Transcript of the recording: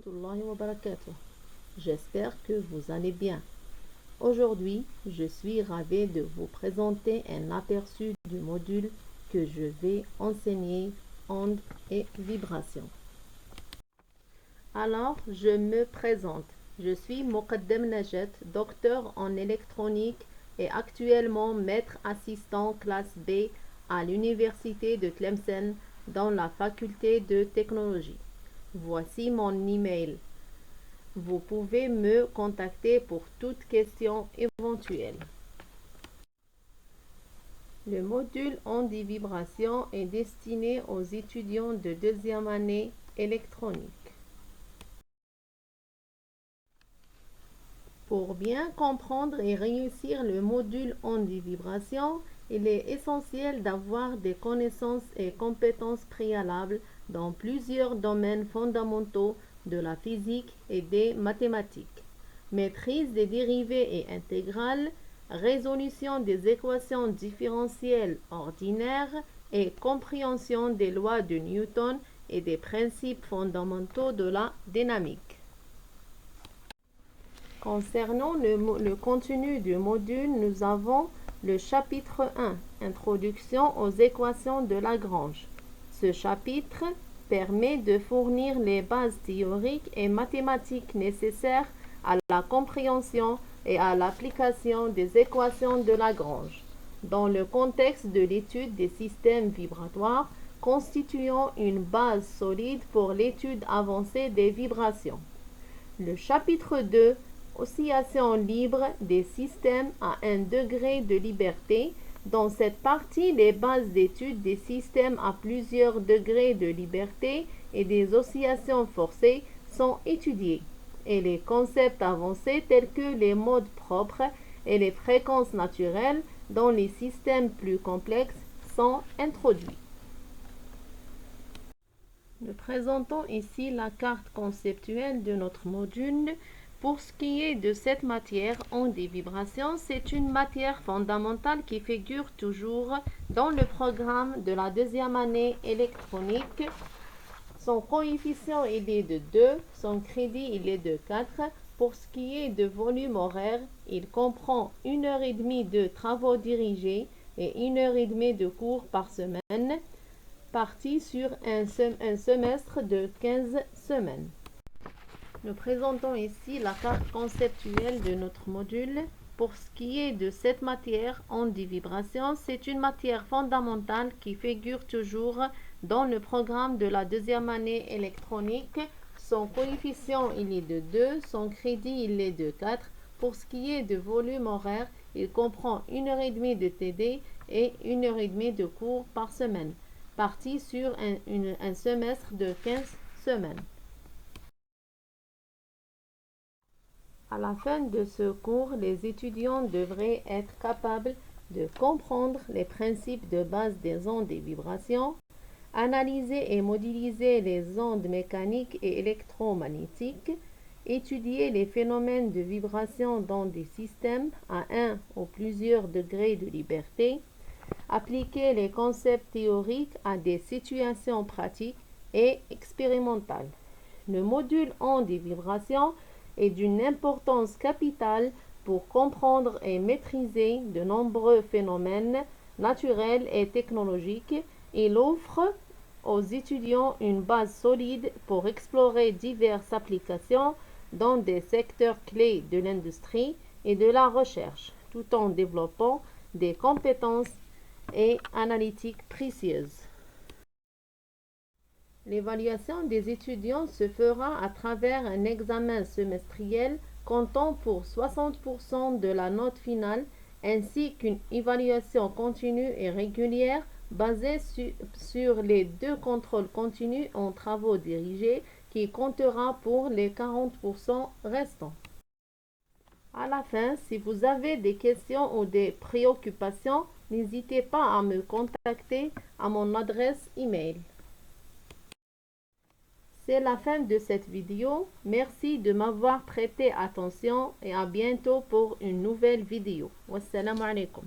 Warahmatullahi wabarakatuh. J'espère que vous allez bien. Aujourd'hui, je suis ravie de vous présenter un aperçu du module que je vais enseigner, ondes et vibrations. Alors, je me présente. Je suis Moqaddem Najat, docteur en électronique et actuellement maître assistant classe B à l'université de Tlemcen dans la faculté de technologie. Voici mon email. Vous pouvez me contacter pour toute question éventuelle. Le module ondes et vibrations est destiné aux étudiants de deuxième année électronique. Pour bien comprendre et réussir le module ondes et vibrations, il est essentiel d'avoir des connaissances et compétences préalables dans plusieurs domaines fondamentaux de la physique et des mathématiques. Maîtrise des dérivées et intégrales, résolution des équations différentielles ordinaires et compréhension des lois de Newton et des principes fondamentaux de la dynamique. Concernant le contenu du module, nous avons le chapitre 1, Introduction aux équations de Lagrange. Ce chapitre permet de fournir les bases théoriques et mathématiques nécessaires à la compréhension et à l'application des équations de Lagrange, dans le contexte de l'étude des systèmes vibratoires, constituant une base solide pour l'étude avancée des vibrations. Le chapitre 2, Oscillation libre des systèmes à un degré de liberté. Dans cette partie, les bases d'étude des systèmes à plusieurs degrés de liberté et des oscillations forcées sont étudiées, et les concepts avancés tels que les modes propres et les fréquences naturelles dans les systèmes plus complexes sont introduits. Nous présentons ici la carte conceptuelle de notre module. Pour ce qui est de cette matière, ondes et vibrations, c'est une matière fondamentale qui figure toujours dans le programme de la deuxième année électronique. Son coefficient il est de 2, son crédit il est de 4. Pour ce qui est de volume horaire, il comprend 1h30 de travaux dirigés et 1h30 de cours par semaine, parti sur un semestre de 15 semaines. Nous présentons ici la carte conceptuelle de notre module. Pour ce qui est de cette matière, ondes et vibrations, c'est une matière fondamentale qui figure toujours dans le programme de la deuxième année électronique. Son coefficient il est de 2, son crédit il est de 4. Pour ce qui est de volume horaire, il comprend 1h30 de TD et 1h30 de cours par semaine, parti sur un semestre de 15 semaines. À la fin de ce cours, les étudiants devraient être capables de comprendre les principes de base des ondes et vibrations, analyser et modéliser les ondes mécaniques et électromagnétiques, étudier les phénomènes de vibration dans des systèmes à un ou plusieurs degrés de liberté, appliquer les concepts théoriques à des situations pratiques et expérimentales. Le module ondes et vibrations est d'une importance capitale pour comprendre et maîtriser de nombreux phénomènes naturels et technologiques. Il offre aux étudiants une base solide pour explorer diverses applications dans des secteurs clés de l'industrie et de la recherche, tout en développant des compétences et analytiques précieuses. L'évaluation des étudiants se fera à travers un examen semestriel comptant pour 60% de la note finale, ainsi qu'une évaluation continue et régulière basée sur les 2 contrôles continus en travaux dirigés qui comptera pour les 40% restants. À la fin, si vous avez des questions ou des préoccupations, n'hésitez pas à me contacter à mon adresse email. C'est la fin de cette vidéo. Merci de m'avoir prêté attention et à bientôt pour une nouvelle vidéo. Wassalamu alaikum.